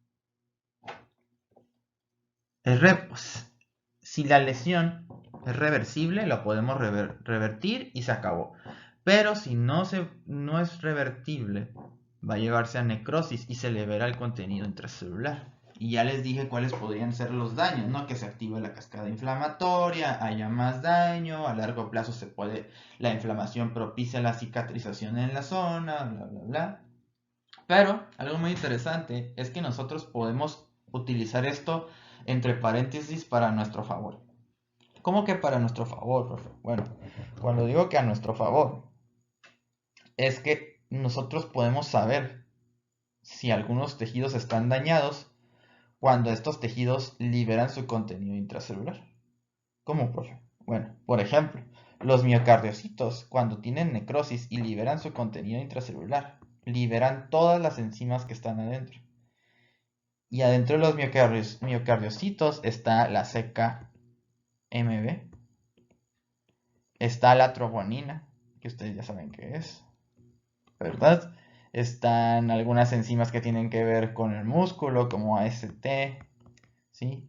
S1: pues, si la lesión es reversible, la podemos revertir y se acabó. Pero si no es revertible, va a llevarse a necrosis y se libera el contenido intracelular. Y ya les dije cuáles podrían ser los daños, ¿no? Que se active la cascada inflamatoria, haya más daño, a largo plazo la inflamación propicia la cicatrización en la zona, bla, bla, bla. Pero algo muy interesante es que nosotros podemos utilizar esto entre paréntesis para nuestro favor. ¿Cómo que para nuestro favor, profe? Bueno, cuando digo que a nuestro favor, es que nosotros podemos saber si algunos tejidos están dañados cuando estos tejidos liberan su contenido intracelular. ¿Cómo, profe? Bueno, por ejemplo, los miocardiocitos, cuando tienen necrosis y liberan su contenido intracelular, liberan todas las enzimas que están adentro. Y adentro de los miocardiocitos está la CKMB, está la troponina, que ustedes ya saben qué es, ¿verdad? Están algunas enzimas que tienen que ver con el músculo, como AST, ¿sí?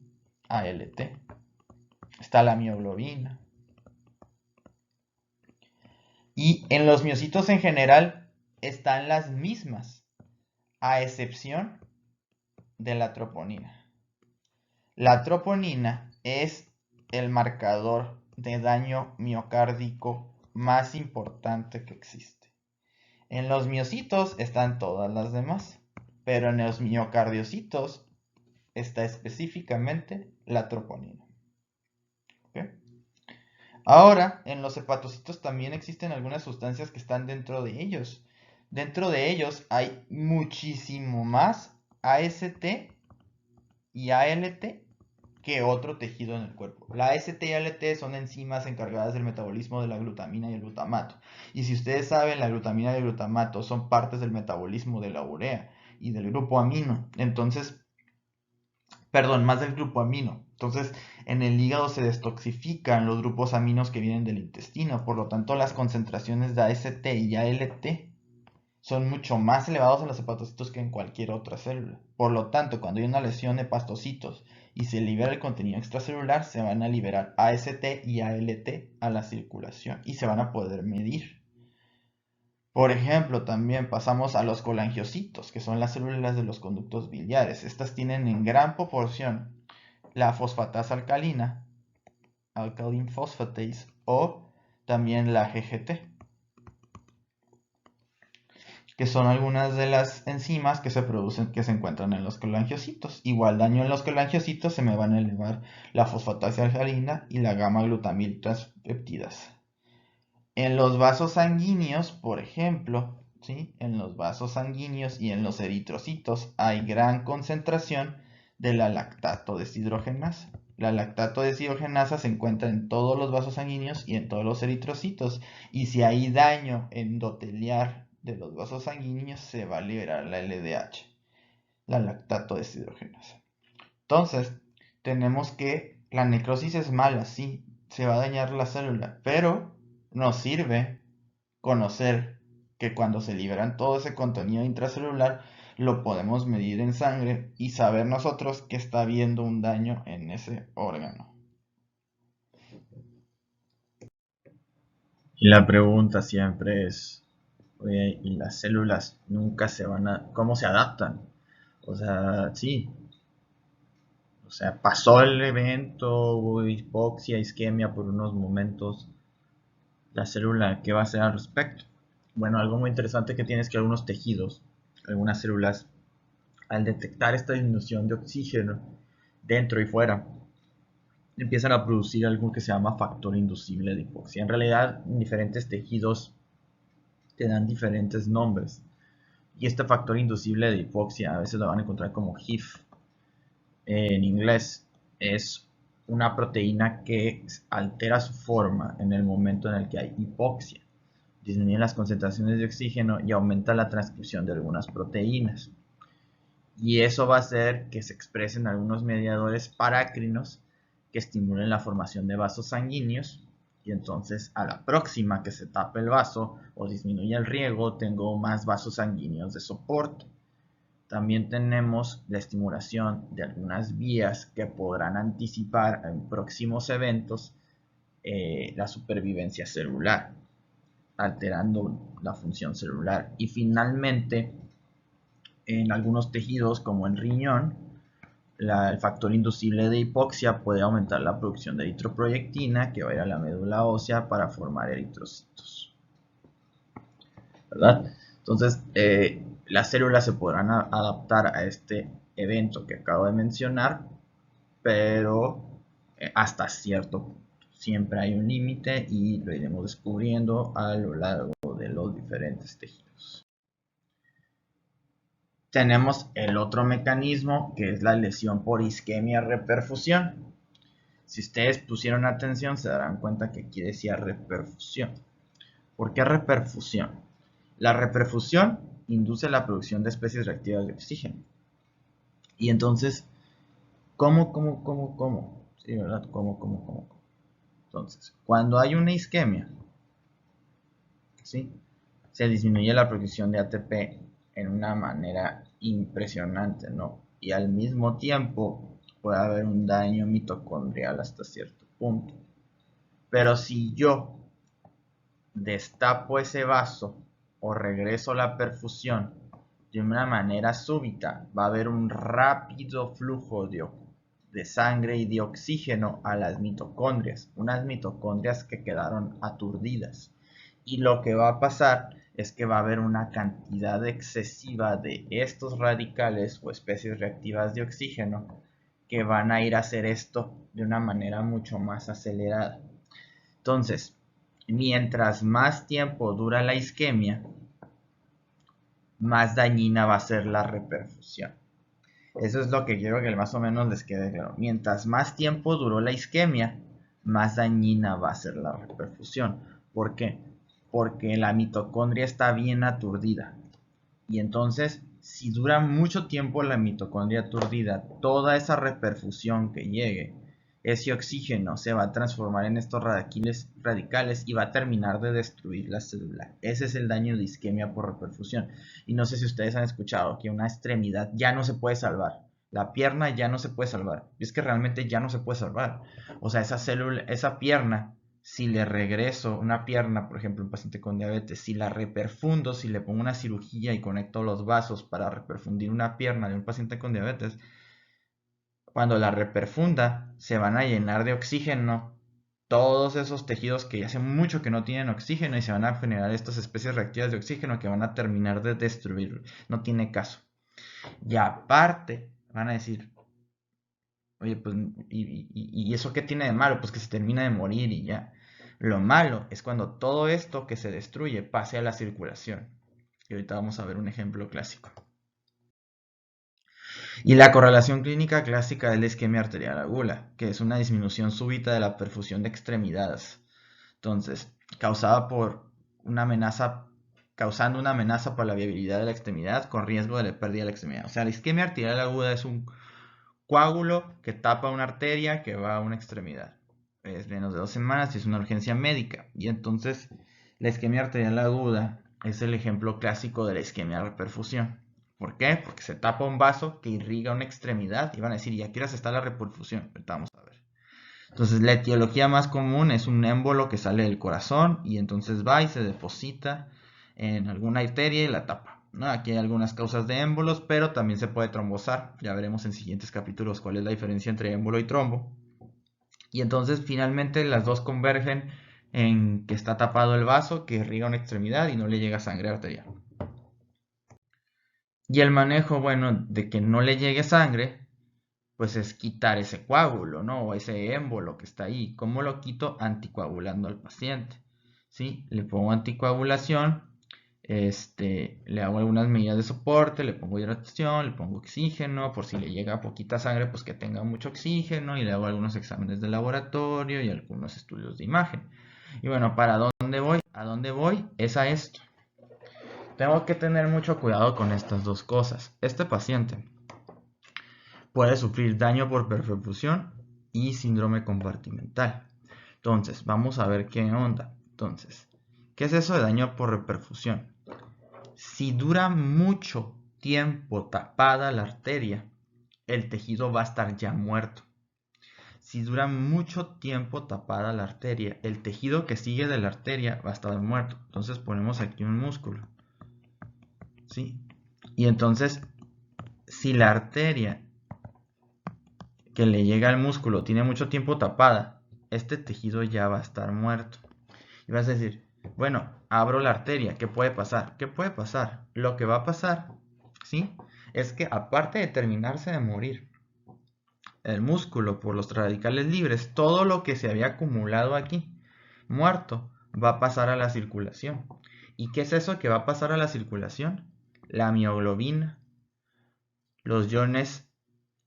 S1: ALT. Está la mioglobina. Y en los miocitos en general están las mismas, a excepción de la troponina. La troponina es el marcador de daño miocárdico más importante que existe. En los miocitos están todas las demás, pero en los miocardiocitos está específicamente la troponina. ¿Okay? Ahora, en los hepatocitos también existen algunas sustancias que están dentro de ellos, dentro de ellos hay muchísimo más AST y ALT que otro tejido en el cuerpo. La AST y ALT son enzimas encargadas del metabolismo de la glutamina y el glutamato. Y si ustedes saben, la glutamina y el glutamato son partes del metabolismo de la urea y del grupo amino. Entonces, perdón, más del grupo amino. Entonces, en el hígado se destoxifican los grupos aminos que vienen del intestino. Por lo tanto, las concentraciones de AST y ALT son mucho más elevados en los hepatocitos que en cualquier otra célula. Por lo tanto, cuando hay una lesión de hepatocitos y se libera el contenido extracelular, se van a liberar AST y ALT a la circulación y se van a poder medir. Por ejemplo, también pasamos a los colangiocitos, que son las células de los conductos biliares. Estas tienen en gran proporción la fosfatasa alcalina, alkaline phosphatase, o también la GGT, que son algunas de las enzimas que se producen, que se encuentran en los colangiocitos. Igual daño en los colangiocitos, se me van a elevar la fosfatasa alcalina y la gamma glutamil transpeptidasa. En los vasos sanguíneos, por ejemplo, ¿sí? En los vasos sanguíneos y en los eritrocitos hay gran concentración de la lactato deshidrogenasa. La lactato deshidrogenasa se encuentra en todos los vasos sanguíneos y en todos los eritrocitos. Y si hay daño endoteliar de los vasos sanguíneos, se va a liberar la LDH, la lactato deshidrogenasa. Entonces, tenemos que la necrosis es mala, sí, se va a dañar la célula, pero nos sirve conocer que cuando se liberan todo ese contenido intracelular, lo podemos medir en sangre y saber nosotros que está habiendo un daño en ese órgano. Y la pregunta siempre es, oye, ¿y las células nunca se van a, cómo se adaptan? O sea, sí, o sea, pasó el evento, hubo hipoxia, isquemia por unos momentos. La célula, ¿qué va a hacer al respecto? Bueno, algo muy interesante que tiene es que algunos tejidos, algunas células, al detectar esta disminución de oxígeno dentro y fuera, empiezan a producir algo que se llama factor inducible de hipoxia. En realidad, diferentes tejidos te dan diferentes nombres. Y este factor inducible de hipoxia a veces lo van a encontrar como HIF en inglés. Es una proteína que altera su forma en el momento en el que hay hipoxia. Disminuye las concentraciones de oxígeno y aumenta la transcripción de algunas proteínas. Y eso va a hacer que se expresen algunos mediadores parácrinos que estimulen la formación de vasos sanguíneos. Y entonces a la próxima que se tape el vaso o disminuya el riego, tengo más vasos sanguíneos de soporte. También tenemos la estimulación de algunas vías que podrán anticipar en próximos eventos la supervivencia celular, alterando la función celular. Y finalmente, en algunos tejidos como el riñón, el factor inducible de hipoxia puede aumentar la producción de eritroproyectina que va a ir a la médula ósea para formar eritrocitos, ¿verdad? Entonces, las células se podrán adaptar a este evento que acabo de mencionar, pero hasta cierto punto. Siempre hay un límite y lo iremos descubriendo a lo largo de los diferentes tejidos. Tenemos el otro mecanismo que es la lesión por isquemia reperfusión. Si ustedes pusieron atención se darán cuenta que aquí decía reperfusión. ¿Por qué reperfusión? La reperfusión induce la producción de especies reactivas de oxígeno. Y entonces, ¿cómo? Sí, ¿verdad? ¿Cómo? Entonces, cuando hay una isquemia, ¿sí? Se disminuye la producción de ATP en una manera impresionante, ¿no? Y al mismo tiempo puede haber un daño mitocondrial hasta cierto punto. Pero si yo destapo ese vaso o regreso la perfusión de una manera súbita, va a haber un rápido flujo de sangre y de oxígeno a las mitocondrias, unas mitocondrias que quedaron aturdidas. Y lo que va a pasar es que va a haber una cantidad excesiva de estos radicales o especies reactivas de oxígeno que van a ir a hacer esto de una manera mucho más acelerada. Entonces, mientras más tiempo dura la isquemia, más dañina va a ser la reperfusión. Eso es lo que quiero que más o menos les quede claro. Mientras más tiempo duró la isquemia, más dañina va a ser la reperfusión. ¿Por qué? Porque la mitocondria está bien aturdida. Y entonces, si dura mucho tiempo la mitocondria aturdida, toda esa reperfusión que llegue, ese oxígeno se va a transformar en estos radicales y va a terminar de destruir la célula. Ese es el daño de isquemia por reperfusión. Y no sé si ustedes han escuchado que una extremidad ya no se puede salvar. La pierna ya no se puede salvar. Y es que realmente ya no se puede salvar. O sea, esa célula, esa pierna, si le regreso una pierna, por ejemplo, un paciente con diabetes, si la reperfundo, si le pongo una cirugía y conecto los vasos para reperfundir una pierna de un paciente con diabetes, cuando la reperfunda se van a llenar de oxígeno todos esos tejidos que ya hace mucho que no tienen oxígeno y se van a generar estas especies reactivas de oxígeno que van a terminar de destruirlo. No tiene caso. Y aparte, van a decir, oye, pues, ¿y eso qué tiene de malo? Pues que se termina de morir y ya. Lo malo es cuando todo esto que se destruye pase a la circulación. Y ahorita vamos a ver un ejemplo clásico. Y la correlación clínica clásica es la isquemia arterial aguda, que es una disminución súbita de la perfusión de extremidades. Entonces, causando una amenaza para la viabilidad de la extremidad con riesgo de la pérdida de la extremidad. O sea, la isquemia arterial aguda es un coágulo que tapa una arteria que va a una extremidad. Es menos de 2 semanas y es una urgencia médica. Y entonces, la isquemia arterial aguda es el ejemplo clásico de la isquemia de reperfusión. ¿Por qué? Porque se tapa un vaso que irriga una extremidad y van a decir, ¿y a qué hora está la reperfusión? Ahorita vamos a ver. Entonces, la etiología más común es un émbolo que sale del corazón y entonces va y se deposita en alguna arteria y la tapa, ¿no? Aquí hay algunas causas de émbolos, pero también se puede trombosar. Ya veremos en siguientes capítulos cuál es la diferencia entre émbolo y trombo. Y entonces, finalmente, las dos convergen en que está tapado el vaso que irriga una extremidad y no le llega sangre arterial. Y el manejo, bueno, de que no le llegue sangre, pues es quitar ese coágulo, ¿no? O ese émbolo que está ahí. ¿Cómo lo quito? Anticoagulando al paciente, ¿sí? Le pongo anticoagulación, le hago algunas medidas de soporte, le pongo hidratación, le pongo oxígeno, por si le llega poquita sangre, pues que tenga mucho oxígeno, y le hago algunos exámenes de laboratorio y algunos estudios de imagen. Y bueno, ¿para dónde voy? ¿A dónde voy? Es a esto. Tengo que tener mucho cuidado con estas dos cosas. Este paciente puede sufrir daño por perfusión y síndrome compartimental. Entonces, vamos a ver qué onda. Entonces, ¿qué es eso de daño por reperfusión? Si dura mucho tiempo tapada la arteria, el tejido va a estar ya muerto. Si dura mucho tiempo tapada la arteria, el tejido que sigue de la arteria va a estar muerto. Entonces ponemos aquí un músculo, ¿sí? Y entonces, si la arteria que le llega al músculo tiene mucho tiempo tapada, este tejido ya va a estar muerto. Y vas a decir, bueno, abro la arteria, ¿qué puede pasar? ¿Qué puede pasar? Lo que va a pasar, ¿sí? Es que aparte de terminarse de morir el músculo por los radicales libres, todo lo que se había acumulado aquí, muerto, va a pasar a la circulación. ¿Y qué es eso que va a pasar a la circulación? La mioglobina, los iones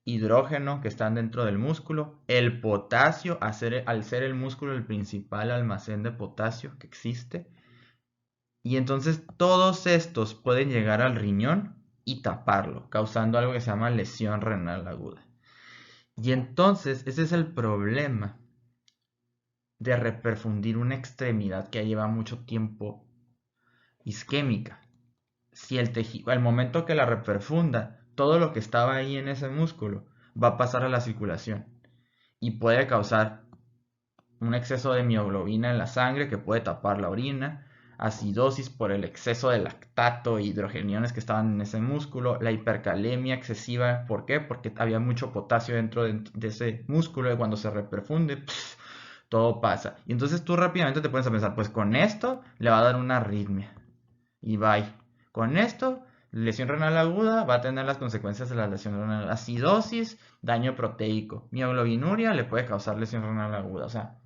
S1: hidrógeno que están dentro del músculo, el potasio, al ser el músculo el principal almacén de potasio que existe, y entonces todos estos pueden llegar al riñón y taparlo, causando algo que se llama lesión renal aguda. Y entonces ese es el problema de reperfundir una extremidad que lleva mucho tiempo isquémica. Si el tejido, al momento que la reperfunda, todo lo que estaba ahí en ese músculo va a pasar a la circulación y puede causar un exceso de mioglobina en la sangre que puede tapar la orina, acidosis por el exceso de lactato e hidrogeniones que estaban en ese músculo, la hipercalemia excesiva, ¿por qué? Porque había mucho potasio dentro de ese músculo y cuando se reperfunde, todo pasa. Y entonces tú rápidamente te pones a pensar, pues con esto le va a dar una arritmia y bye. Con esto, lesión renal aguda va a tener las consecuencias de la lesión renal. Acidosis, daño proteico. Mioglobinuria le puede causar lesión renal aguda. O sea,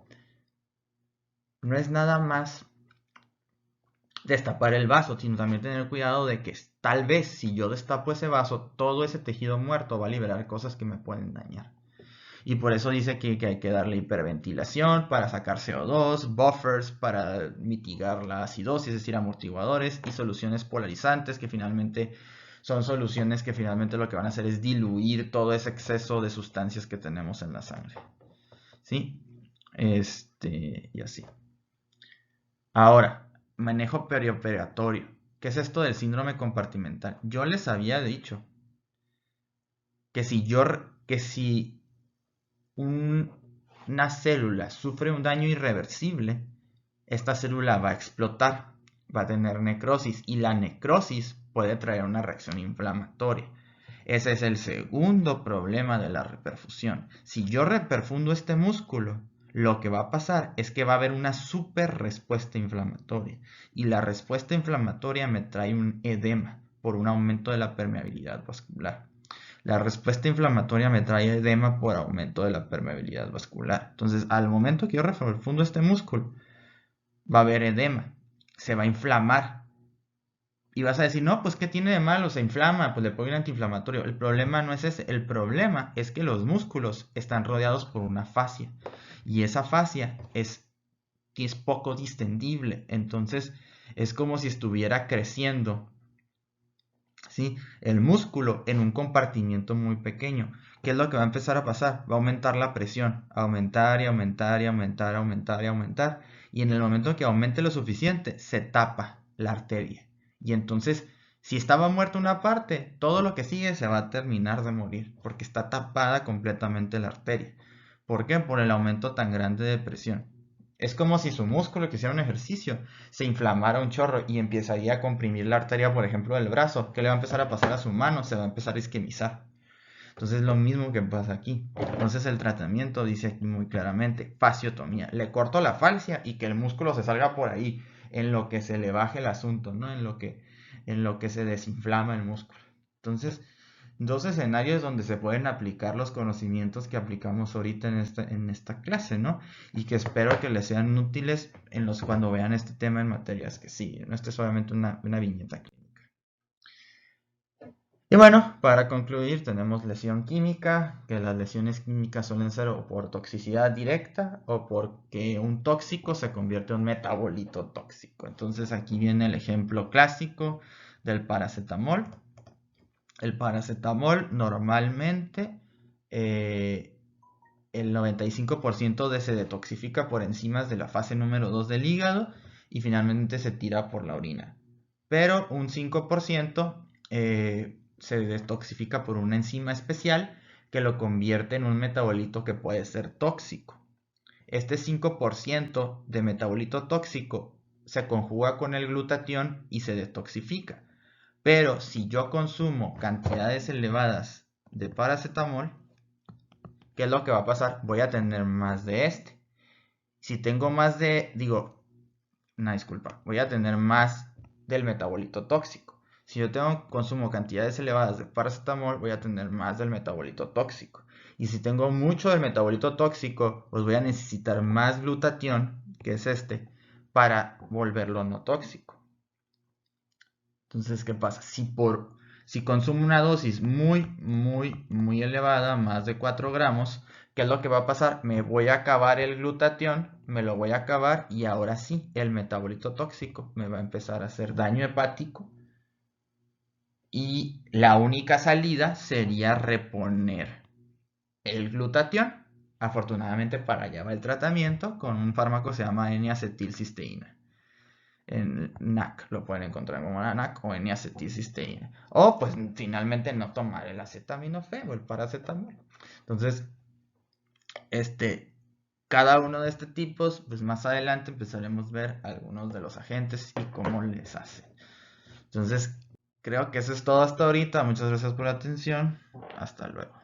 S1: no es nada más destapar el vaso, sino también tener cuidado de que tal vez si yo destapo ese vaso, todo ese tejido muerto va a liberar cosas que me pueden dañar. Y por eso dice que hay que darle hiperventilación para sacar CO2, buffers para mitigar la acidosis, es decir, amortiguadores y soluciones polarizantes que finalmente son soluciones que finalmente lo que van a hacer es diluir todo ese exceso de sustancias que tenemos en la sangre. ¿Sí? Y así. Ahora, manejo perioperatorio. ¿Qué es esto del síndrome compartimental? Yo les había dicho que si una célula sufre un daño irreversible, esta célula va a explotar, va a tener necrosis y la necrosis puede traer una reacción inflamatoria. Ese es el segundo problema de la reperfusión. Si yo reperfundo este músculo, lo que va a pasar es que va a haber una super respuesta inflamatoria y la respuesta inflamatoria me trae un edema por un aumento de la permeabilidad vascular. La respuesta inflamatoria me trae edema por aumento de la permeabilidad vascular. Entonces, al momento que yo reprofundo este músculo, va a haber edema, se va a inflamar. Y vas a decir, no, pues ¿qué tiene de malo? Se inflama, pues le pongo un antiinflamatorio. El problema no es ese, el problema es que los músculos están rodeados por una fascia. Y esa fascia es poco distendible. Entonces, es como si estuviera creciendo, ¿sí?, el músculo en un compartimiento muy pequeño. ¿Qué es lo que va a empezar a pasar? Va a aumentar la presión, aumentar y aumentar y aumentar, aumentar y aumentar. Y en el momento que aumente lo suficiente, se tapa la arteria. Y entonces, si estaba muerta una parte, todo lo que sigue se va a terminar de morir, porque está tapada completamente la arteria. ¿Por qué? Por el aumento tan grande de presión. Es como si su músculo que hiciera un ejercicio se inflamara un chorro y empezaría a comprimir la arteria, por ejemplo, del brazo. ¿Qué le va a empezar a pasar a su mano? Se va a empezar a isquemizar. Entonces es lo mismo que pasa aquí. Entonces el tratamiento dice aquí muy claramente, fasciotomía. Le corto la fascia y que el músculo se salga por ahí, en lo que se le baje el asunto, ¿no? En lo que se desinflama el músculo. Entonces, dos escenarios donde se pueden aplicar los conocimientos que aplicamos ahorita en esta clase, ¿no? Y que espero que les sean útiles cuando vean este tema en materias que siguen. Esto es solamente una viñeta clínica. Y bueno, para concluir, tenemos lesión química, que las lesiones químicas suelen ser o por toxicidad directa o porque un tóxico se convierte en un metabolito tóxico. Entonces aquí viene el ejemplo clásico del paracetamol. El paracetamol normalmente el 95% se detoxifica por enzimas de la fase número 2 del hígado y finalmente se tira por la orina. Pero un 5% se detoxifica por una enzima especial que lo convierte en un metabolito que puede ser tóxico. Este 5% de metabolito tóxico se conjuga con el glutatión y se detoxifica. Pero si yo consumo cantidades elevadas de paracetamol, ¿qué es lo que va a pasar? Voy a tener más de este. Si tengo más voy a tener más del metabolito tóxico. Si yo consumo cantidades elevadas de paracetamol, voy a tener más del metabolito tóxico. Y si tengo mucho del metabolito tóxico, pues voy a necesitar más glutatión, que es para volverlo no tóxico. Entonces, ¿qué pasa? Si consumo una dosis muy, muy, muy elevada, más de 4 gramos, ¿qué es lo que va a pasar? Me voy a acabar el glutatión, me lo voy a acabar y ahora sí, el metabolito tóxico me va a empezar a hacer daño hepático y la única salida sería reponer el glutatión. Afortunadamente para allá va el tratamiento con un fármaco que se llama N-acetilcisteína. En NAC, lo pueden encontrar como NAC o N-acetilcisteína. O pues finalmente no tomar el acetaminofén o el paracetamol. Entonces, cada uno de estos tipos, pues más adelante empezaremos a ver algunos de los agentes y cómo les hace. Entonces, creo que eso es todo hasta ahorita. Muchas gracias por la atención. Hasta luego.